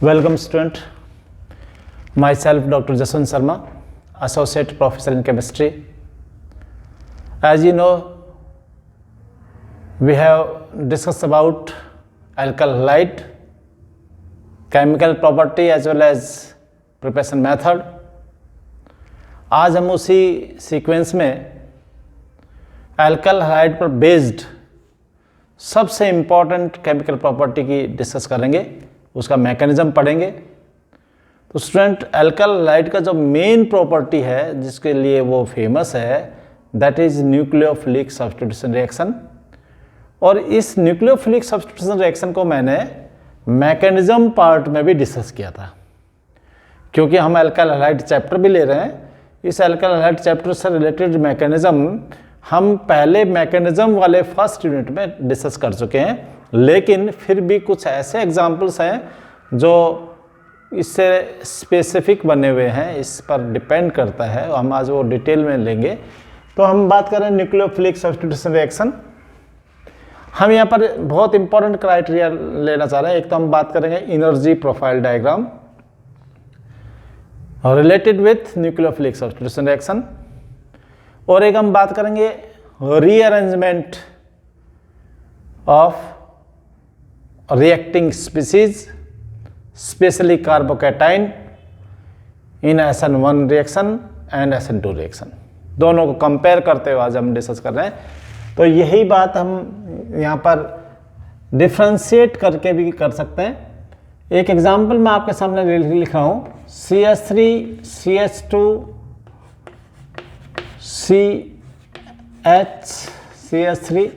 Welcome student, myself Dr. Jaswant Sharma, Associate Professor in Chemistry. As you know, we have discussed about alkyl halide, chemical property as well as preparation method. आज हम उसी sequence में alkyl hide पर based सबसे important chemical property की discuss करेंगे, उसका mechanism पढ़ेंगे। तो स्टूडेंट, अल्काइल हाइड का जो मेन प्रॉपर्टी है जिसके लिए वो फेमस है, that is nucleophilic substitution reaction. और इस न्यूक्लियोफिलिक सब्स्टिट्यूशन रिएक्शन को मैंने मैकेनिज्म पार्ट में भी डिस्कस किया था, क्योंकि हम अल्काइल हाइड चैप्टर भी ले रहे हैं। इस अल्काइल हाइड चैप्टर से रिलेटेड मैकेनिज्म हम पहले मैकेनिज्म वाले फर्स्ट यूनिट में डिस्कस कर चुके हैं, लेकिन फिर भी कुछ ऐसे एग्जांपल्स हैं जो इससे स्पेसिफिक बने हुए हैं, इस पर डिपेंड करता है। हम आज वो डिटेल में लेंगे। तो हम बात करें न्यूक्लियोफिलिक सब्स्टिट्यूशन रिएक्शन। हम यहाँ पर बहुत इंपॉर्टेंट क्राइटेरिया लेना चाह रहे हैं। एक तो हम बात करेंगे energy profile diagram related with nucleophilic substitution reaction, और एक हम बात करेंगे rearrangement of reacting species specially carbocation in SN1 reaction and SN2 reaction. दोनों को कंपेयर करते हुए आज हम डिस्कस कर रहे हैं। तो यही बात हम यहाँ पर डिफ्रेंशिएट करके भी कर सकते हैं। एक एग्जांपल मैं आपके सामने लिख रहा हूँ, CH3 CH2 CH3।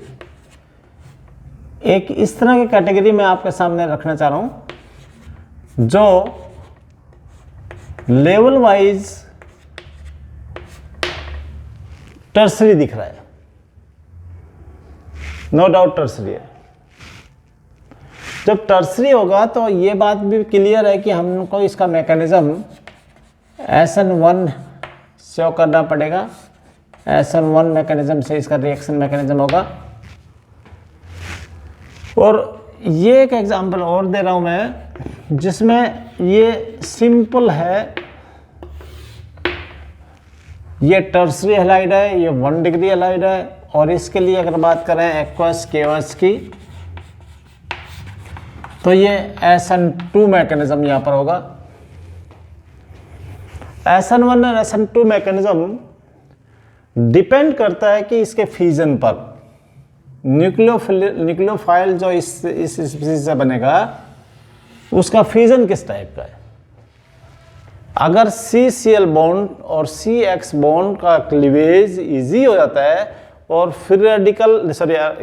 एक इस तरह की कैटेगरी मैं आपके सामने रखना चाह रहा हूं जो लेवल वाइज टर्सरी दिख रहा है। नो डाउट टर्सरी है। जब टर्सरी होगा तो ये बात भी क्लियर है कि हमको इसका मैकेनिज्म SN1 शो करना पड़ेगा। SN1 मैकेनिज्म से इसका रिएक्शन मैकेनिज्म होगा। और ये एक एग्जांपल और दे रहा हूं मैं जिसमें ये सिंपल है, ये टर्सरी हैलाइड है, ये 1 डिग्री हैलाइड है। और इसके लिए अगर बात करें एक्वस केओएस की, तो ये SN2 मैकेनिज्म यहाँ पर होगा। SN1 और SN2 मैकेनिज्म डिपेंड करता है कि इसके फ्यूजन पर न्यूक्लियोफाइल जो इस स्पीसीज से बनेगा उसका फ्यूजन किस टाइप का है। अगर CCl बॉन्ड और CX बॉन्ड का क्लीवेज इजी हो जाता है और फ्री रेडिकल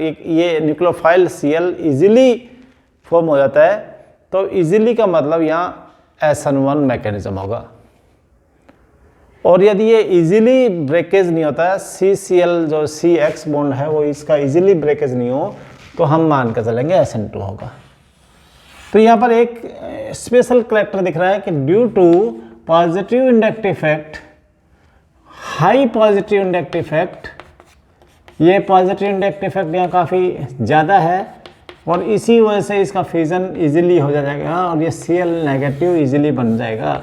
ये न्यूक्लियोफाइल Cl इजीली फॉर्म हो जाता है, तो इजीली का मतलब यहाँ SN1 मैकेनिज्म होगा। और यदि ये इजीली ब्रेकेज नहीं होता है, CCl जो CX बॉन्ड है वो इसका इजीली ब्रेकेज नहीं हो, तो हम मान कर चलेंगे SN2 होगा। तो यहाँ पर एक स्पेशल कैरेक्टर दिख रहा है कि due to positive inductive effect, high positive inductive effect, ये पॉजिटिव इंडक्टिव इफेक्ट यहाँ काफ़ी ज़्यादा है और इसी वजह से इसका फ्यूजन इजीली हो जाएगा और ये Cl नेगेटिव इजीली बन जाएगा।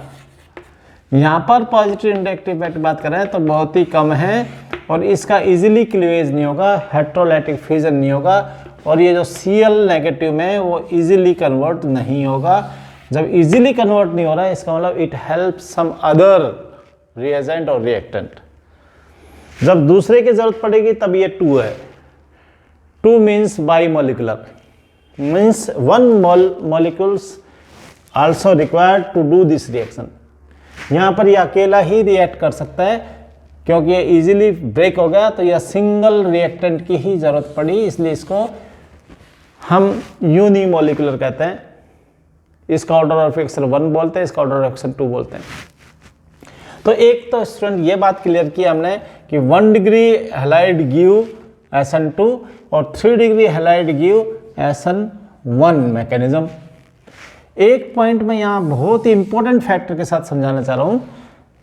यहाँ पर पॉजिटिव इंडक्टिव इफेक्ट बात करें तो बहुत ही कम है और इसका इजीली क्लीवेज नहीं होगा, हेट्रोलाइटिक फ्यूजन नहीं होगा, और ये जो Cl नेगेटिव में वो इजीली कन्वर्ट नहीं होगा। जब इजीली कन्वर्ट नहीं हो रहा है इसका मतलब it help some other reagent और रिएक्टेंट। जब दूसरे की जरूरत पड़ेगी तब ये 2 है। 2 means bimolecular, means 1 molecules also required to do this reaction. यहाँ पर ये अकेला ही रिएक्ट कर सकता है क्योंकि ये इजीली ब्रेक हो गया, तो यह सिंगल रिएक्टेंट की ही जरूरत पड़ी, इसलिए इसको हम यूनिमोलिकुलर कहते हैं। इसका ऑर्डर ऑफ रिएक्शन 1 बोलते हैं, इसका ऑर्डर ऑफ रिएक्शन 2 बोलते हैं। तो एक तो स्टूडेंट ये बात क्लियर की हमने कि 1 डिग्री हैलाइड गिव SN2 और 3 degree halide give SN1 mechanism. एक पॉइंट में यहाँ बहुत ही इंपॉर्टेंट फैक्टर के साथ समझाना चाह रहा हूँ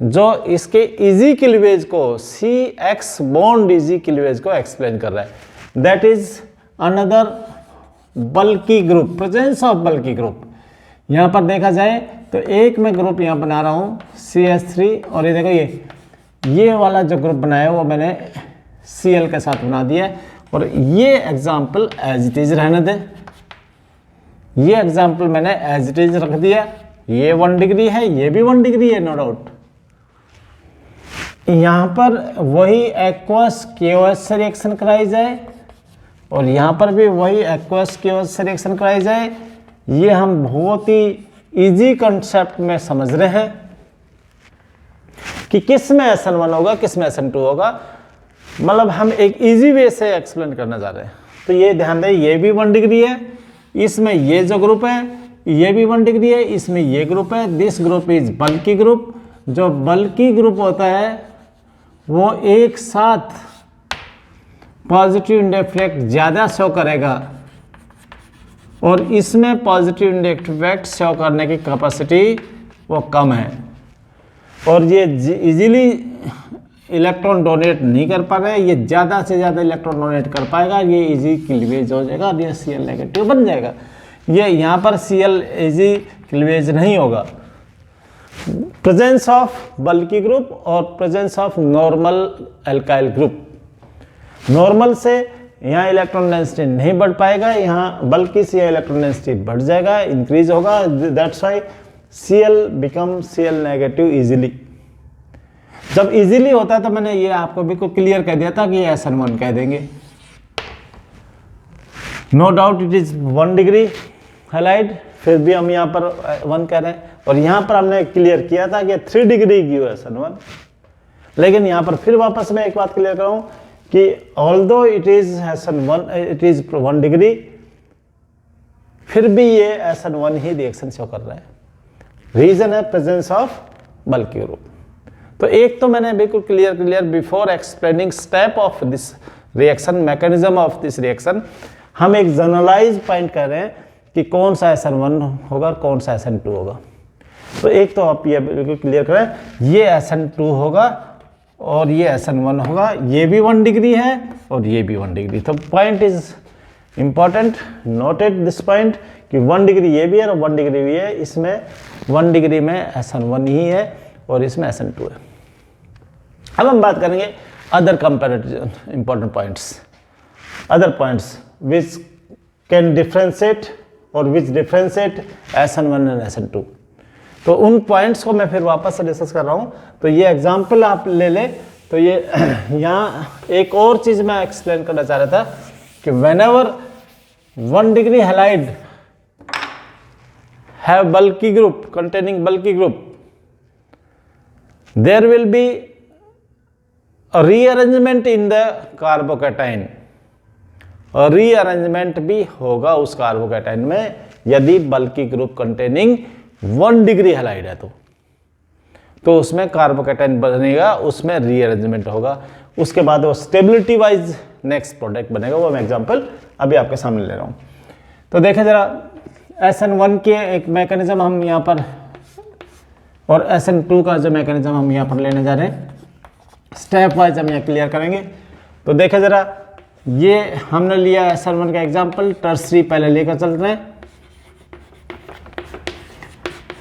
जो इसके इजी क्लीवेज को, CX बॉन्ड इजी क्लीवेज को एक्सप्लेन कर रहा है। That is another bulky group, presence of bulky group. यहाँ पर देखा जाए तो एक मैं ग्रुप यहाँ बना रहा हूँ CH3, और ये देखो ये वाला जो ग्रुप बनाया है वो मैंने Cl के साथ बना दिया है, और ये एग्जाम्पल एज इट इज रहने दें। ये एग्जाम्पल मैंने एज इट इज रख दिया। ये 1 डिग्री है, ये भी 1 डिग्री है, नो डाउट। यहाँ पर वही एक्वस KOH से रिएक्शन कराई जाए, और यहाँ पर भी वही एक्वस KOH से रिएक्शन कराई जाए। ये हम बहुत ही इजी कंसेप्ट में समझ रहे हैं कि किस में SN1 होगा, किस में SN2 होगा। मतलब हम एक इजी वे से एक्सप्लेन करना चाह रहे हैं। तो ये ध्यान दें, ये भी 1 डिग्री है, इसमें ये जो ग्रुप है ये भी 1 डिग्री है, इसमें ये ग्रुप है। This group is bulky group. जो बल्की ग्रुप होता है वो एक साथ पॉजिटिव इंडेक्ट ज़्यादा शो करेगा, और इसमें पॉजिटिव इंडेक्ट शो करने की कैपेसिटी वो कम है, और ये इजीली इलेक्ट्रॉन डोनेट नहीं कर पा रहे। ये ज़्यादा से ज़्यादा इलेक्ट्रॉन डोनेट कर पाएगा, ये इजी क्लीवेज हो जाएगा, ये Cl नेगेटिव बन जाएगा। ये यहाँ पर Cl इजी क्लीवेज नहीं होगा। प्रेजेंस ऑफ बल्की ग्रुप और presence of normal alkyl group. Normal से यहाँ इलेक्ट्रॉन डेंसिटी नहीं बढ़ पाएगा, यहाँ बल्कि से इलेक्ट्रॉन डेंसिटी बढ़ जाएगा, इंक्रीज होगा। That's why Cl become Cl negative easily. जब इजीली होता है तो मैंने ये आपको बिल्कुल क्लियर कह दिया था कि ये SN1 कह देंगे। No doubt it is 1 degree halide, फिर भी हम यहाँ पर 1 कह रहे हैं, और यहाँ पर हमने क्लियर किया था कि 3 डिग्री की SN1। लेकिन यहाँ पर फिर वापस मैं एक बात क्लियर कराऊँ कि although it is SN1, it is 1 degree, फिर भी ये SN1 ही रिएक्शन शो कर रहा है। रीजन है प्रेजेंस ऑफ बल्की ग्रुप। तो एक तो मैंने बिल्कुल clear before explaining step of this reaction, mechanism of this reaction, हम एक जनरलाइज पॉइंट कर रहे हैं कि कौन सा SN1 होगा और कौन सा SN2 होगा। तो एक तो आप ये बिल्कुल क्लियर करें, ये SN2 होगा और ये SN1 होगा। ये भी 1 डिग्री है और ये भी 1 डिग्री। तो point is important, noted this point कि 1 डिग्री ये भी है और 1 डिग्री भी है। इसमें 1 डिग्री में SN1 ही है और इसमें SN2 है। अब हम बात करेंगे other comparative important points, other points which can differentiate और विच डिफ्रेंशिएट SN1 एंड SN2। तो उन पॉइंट्स को मैं फिर वापस से डिस्कस कर रहा हूँ। तो ये एग्जाम्पल आप ले लें। तो ये यहाँ एक और चीज़ मैं एक्सप्लेन करना चाह रहा था कि whenever 1 degree halide have bulky group containing bulky group, there will be a rearrangement in the carbocation. और रीअरेंजमेंट भी होगा उस कार्बोकैटाइन में यदि बल्की ग्रुप कंटेनिंग 1 डिग्री हैलाइड है तो उसमें कार्बोकैटाइन बनेगा, उसमें रीअरेंजमेंट होगा। उसके बाद वो स्टेबिलिटी वाइज नेक्स्ट प्रोडक्ट बनेगा। वो मैं एग्जांपल अभी आपके सामने ले रहा हूँ। तो देखें जरा SN1 के एक मैकेनिज्म हम यहाँ पर और SN2 का जो मैकेनिज्म हम यहाँ पर लेने जा रहे हैं, स्टेप वाइज हम यहाँ क्लियर करेंगे। तो देखें जरा, ये हमने लिया SN1 का एग्जांपल, टर्सरी पहले लेकर चल रहे हैं,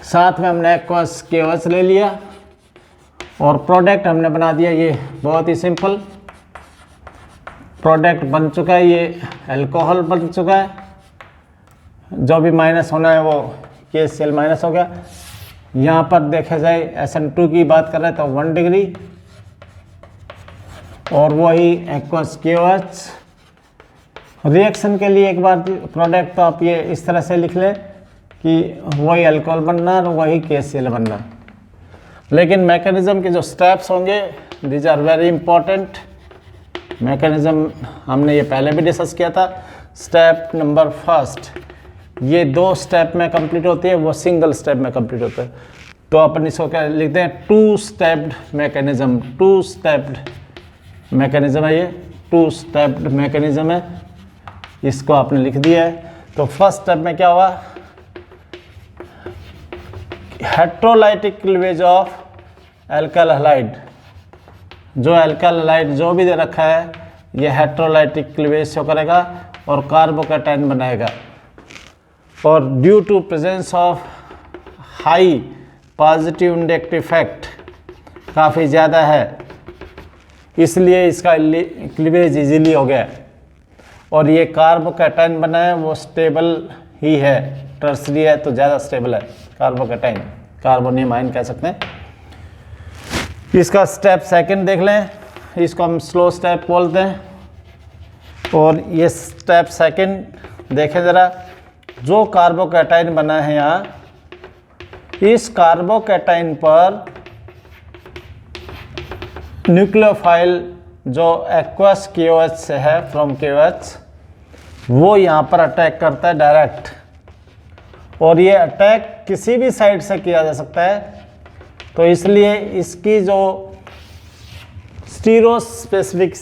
साथ में हमने एक्वस KOH ले लिया और प्रोडक्ट हमने बना दिया। ये बहुत ही सिंपल प्रोडक्ट बन चुका है, ये अल्कोहल बन चुका है। जो भी माइनस होना है वो KCl माइनस हो गया। यहाँ पर देखा जाए SN2 की बात कर रहे हैं तो 1 डिग्री और वही एक्वस KOH। रिएक्शन के लिए एक बार प्रोडक्ट तो आप ये इस तरह से लिख लें कि वही अल्कोहल बनना और वही KCl बनना। लेकिन मैकेनिज्म के जो स्टेप्स होंगे these are very important. Mechanism हमने ये पहले भी डिस्कस किया था। स्टेप नंबर फर्स्ट, ये 2 स्टेप में कंप्लीट होती है, वो सिंगल स्टेप में कंप्लीट होता है। तो अपन इसको क्या लिखते हैं, 2 स्टेप्ड मैकेनिज्म। 2 स्टेप्ड मैकेनिज्म है, ये 2 स्टेप्ड मैकेनिज्म है, इसको आपने लिख दिया है। तो फर्स्ट स्टेप में क्या हुआ, heterolytic cleavage of alkyl halide. जो एल्काइल हैलाइड जो भी दे रखा है ये हेट्रोलाइटिक क्लीवेज शो करेगा और कार्बोकैटाइन बनाएगा। और due to presence of high positive inductive effect काफ़ी ज़्यादा है, इसलिए इसका क्लीवेज इजीली हो गया। और ये कार्बोकैटायन बना है वो स्टेबल ही है, टर्सरी है तो ज़्यादा स्टेबल है कार्बोकैटायन, कार्बोनियम आयन कह सकते हैं। इसका स्टेप सेकंड देख लें, इसको हम स्लो स्टेप बोलते हैं। और ये स्टेप सेकंड देखें ज़रा, जो कार्बोकैटायन बना है यहाँ, इस कार्बोकैटायन पर न्यूक्लियोफाइल जो एक्वस KOH से है, फ्रॉम KOH, वो यहाँ पर अटैक करता है डायरेक्ट। और ये अटैक किसी भी साइड से किया जा सकता है, तो इसलिए इसकी जो स्टीरियोस्पेसिफिक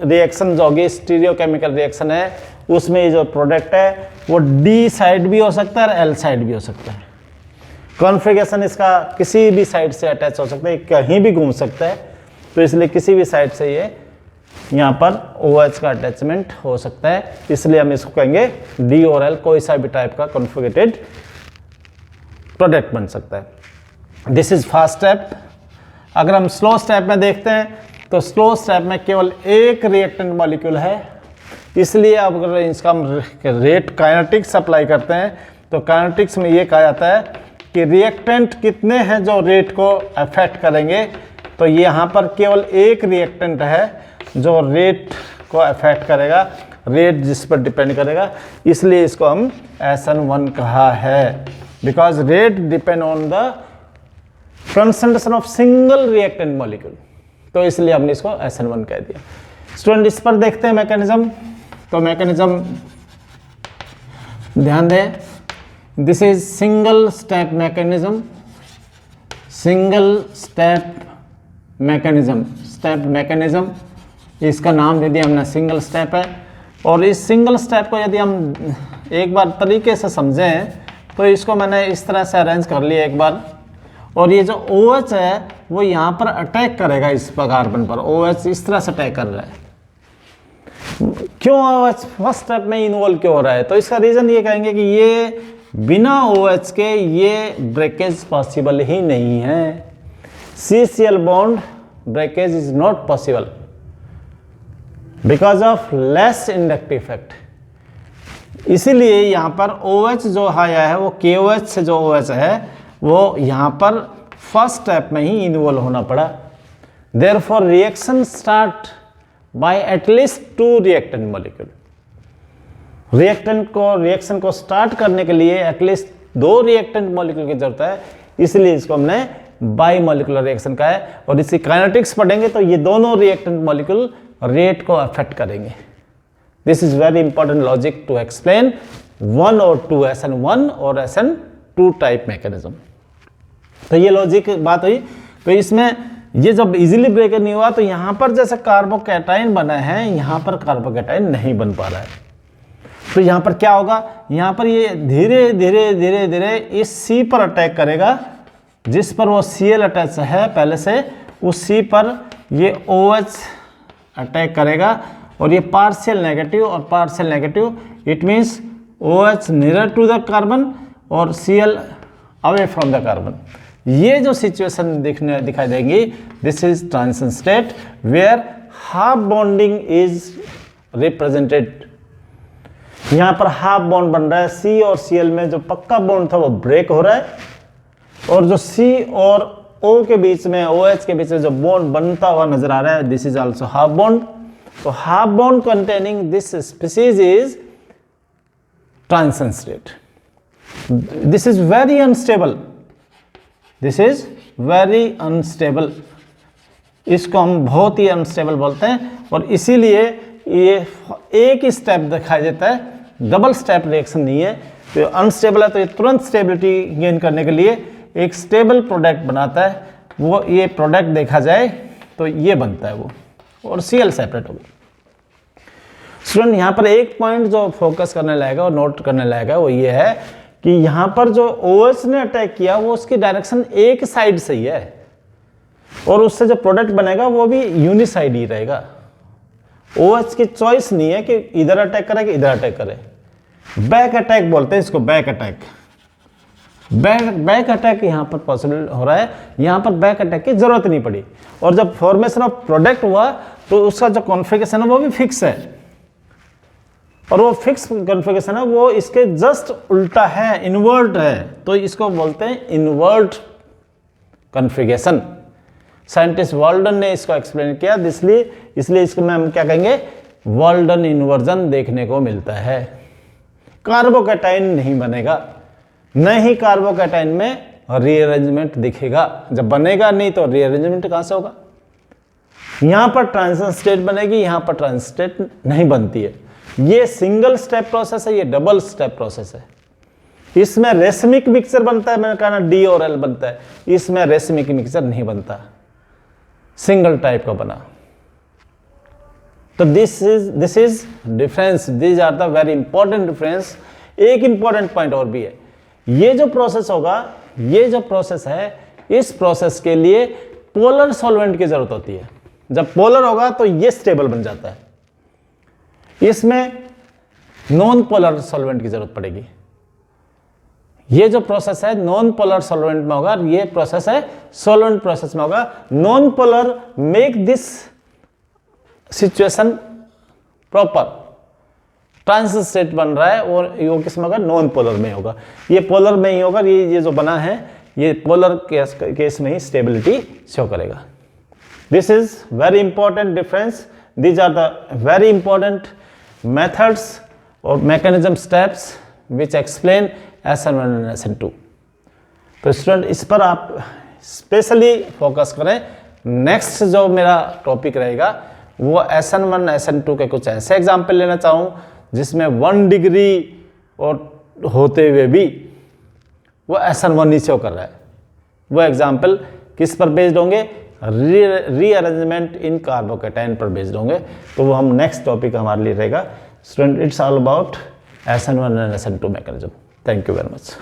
रिएक्शन जो होगी, स्टीरियोकेमिकल रिएक्शन है, उसमें ये जो प्रोडक्ट है वो D साइड भी हो सकता है और L साइड भी हो सकता है। कॉन्फ़िगरेशन इसका किसी भी साइड से अटैच हो सकता है, कहीं भी घूम सकता है, तो इसलिए किसी भी साइड से ये यहाँ पर OH का अटैचमेंट हो सकता है, इसलिए हम इसको कहेंगे D और L, कोई सा भी टाइप का कॉन्फ़िगरेटेड प्रोडक्ट बन सकता है। This is first step. अगर हम स्लो स्टेप में देखते हैं तो स्लो स्टेप में केवल एक रिएक्टेंट मॉलिक्यूल है, इसलिए अब अगर इसका हम रेट काइनेटिक्स अप्लाई करते हैं तो काइनेटिक्स में ये कहा जाता है कि रिएक्टेंट कितने हैं जो रेट को अफेक्ट करेंगे। तो यहाँ पर केवल एक रिएक्टेंट है जो रेट को अफेक्ट करेगा, रेट जिस पर डिपेंड करेगा, इसलिए इसको हम SN1 कहा है, because rate depend on the concentration of single reactant molecule, तो इसलिए हमने इसको SN1 कह दिया। स्टूडेंट इस पर देखते हैं मैकेनिज्म। तो मैकेनिज्म ध्यान दें, this is single step mechanism, single step mechanism, step mechanism, इसका दे दिया हमने सिंगल स्टेप है। और इस सिंगल स्टेप को यदि हम एक बार तरीके से समझें तो इसको मैंने इस तरह से अरेंज कर लिया एक बार, और ये जो OH है वो यहाँ पर अटैक करेगा इस कार्बन पर, OH इस तरह से अटैक कर रहा है। क्यों OH फर्स्ट स्टेप में इन्वॉल्व क्यों हो रहा है? तो इसका रीज़न ये कहेंगे कि ये बिना OH के ये ब्रेकेज पॉसिबल ही नहीं है। CCl bond breakage is not possible because of less inductive effect. इसीलिए यहाँ पर OH जो आया है वो KOH से जो OH है वो यहाँ पर फर्स्ट स्टेप में ही इन्वॉल्व होना पड़ा। Therefore reaction start by at least 2 reactant molecule. Reaction को स्टार्ट करने के लिए एटलीस्ट 2 रिएक्टेंट मॉलिक्यूल की जरूरत है, इसलिए इसको हमने बाई मॉलिकुलर रिएक्शन का है। और इसकी काइनेटिक्स पढ़ेंगे तो ये दोनों रिएक्टेंट मॉलिक्यूल रेट को अफेक्ट करेंगे। This is very important logic to explain 1 और 2, SN1 और SN2 टाइप मैकेनिज्म। तो ये लॉजिक बात हुई। तो इसमें ये जब इजीली ब्रेक नहीं हुआ तो यहाँ पर जैसे कार्बोकैटायन बना है, यहाँ पर कार्बोकैटायन नहीं बन पा रहा है। तो यहाँ पर क्या होगा, यहाँ पर ये धीरे धीरे धीरे धीरे इस C पर अटैक करेगा, जिस पर वो Cl अटैच है पहले से, उस C पर ये OH अटैक करेगा, और ये पार्शियल नेगेटिव और partial negative, it means OH near to the carbon और Cl away from the carbon. ये जो सिचुएशन दिखाई देंगी, this is transition state where half bonding is represented. यहाँ पर हाफ बॉन्ड बन रहा है, C और Cl में जो पक्का बॉन्ड था वो ब्रेक हो रहा है, और जो C और O के बीच में, OH के बीच में जो बॉन्ड बनता हुआ नजर आ रहा है, this is also half bond. तो half bond containing this species is transition state. This is very unstable, this is very unstable, इसको हम बहुत ही अनस्टेबल बोलते हैं। और इसीलिए ये एक ही स्टेप दिखाई देता है, डबल स्टेप रिएक्शन नहीं है। तो अनस्टेबल है तो ये तुरंत स्टेबिलिटी गेन करने के लिए एक स्टेबल प्रोडक्ट बनाता है, वो ये प्रोडक्ट देखा जाए तो ये बनता है वो, और Cl सेपरेट होगा। स्टूडेंट यहाँ पर एक पॉइंट जो फोकस करने लायक और नोट करने लायक है वो ये है कि यहाँ पर जो OH ने अटैक किया वो उसकी डायरेक्शन एक साइड से ही है, और उससे जो प्रोडक्ट बनेगा वो भी यूनिसाइड ही रहेगा। OH की चॉइस नहीं है कि इधर अटैक करे कि इधर अटैक करे, बैक अटैक बोलते हैं इसको, बैक अटैक। बैक अटैक यहाँ पर पॉसिबल हो रहा है, यहाँ पर बैक अटैक की जरूरत नहीं पड़ी। और जब फॉर्मेशन ऑफ प्रोडक्ट हुआ तो उसका जो कॉन्फ़िगरेशन है वो भी फिक्स है, और वो फिक्स कॉन्फ़िगरेशन है वो इसके जस्ट उल्टा है, इन्वर्ट है, तो इसको बोलते हैं इन्वर्ट कॉन्फ़िगरेशन। साइंटिस्ट वाल्डन ने इसको एक्सप्लेन किया, इसलिए इसको में हम क्या कहेंगे, वाल्डन इन्वर्जन देखने को मिलता है। कार्बोकैटायन नहीं बनेगा, न ही कार्बोकैटायन में रीअरेंजमेंट दिखेगा, जब बनेगा नहीं तो रीअरेंजमेंट कहाँ से होगा। यहाँ पर ट्रांजिशन स्टेट बनेगी, यहाँ पर ट्रांजिशन स्टेट नहीं बनती है। ये सिंगल स्टेप प्रोसेस है, ये डबल स्टेप प्रोसेस है। इसमें रेशमिक मिक्सचर बनता है, मैंने कहा ना डी और एल बनता है, इसमें रेशमिक मिक्सचर नहीं बनता, सिंगल टाइप का बना। तो this is difference, these are the very important difference. एक इंपॉर्टेंट पॉइंट और भी है, ये जो प्रोसेस होगा, ये जो प्रोसेस है, इस प्रोसेस के लिए पोलर सॉल्वेंट की जरूरत होती है। जब पोलर होगा तो ये स्टेबल बन जाता है, इसमें नॉन पोलर सॉल्वेंट की जरूरत पड़ेगी। ये जो प्रोसेस है नॉन पोलर सॉल्वेंट में होगा, ये प्रोसेस है सॉल्वेंट प्रोसेस में होगा। Non polar make this situation proper, transition state बन रहा है और ये किस में होगा, नॉन पोलर में होगा। ये पोलर में ही होगा, ये जो बना है ये पोलर केस में ही स्टेबिलिटी शो करेगा। This is very important difference, these are the very important methods और mechanism steps which explain SN1 and SN2। तो स्टूडेंट इस पर आप स्पेशली फोकस करें। नेक्स्ट जो मेरा टॉपिक रहेगा वो SN1 SN2 के कुछ ऐसे एग्जाम्पल लेना चाहूँ जिसमें 1 डिग्री और होते हुए भी वो SN1 ही शो कर रहा है। वो एग्जाम्पल किस पर बेस्ड होंगे, रीअरेंजमेंट इन कार्बोकैटायन पर बेस्ड होंगे। तो वो हम नेक्स्ट टॉपिक हमारे लिए रहेगा। Student it's all about SN1 and SN2 mechanism. Thank you very much.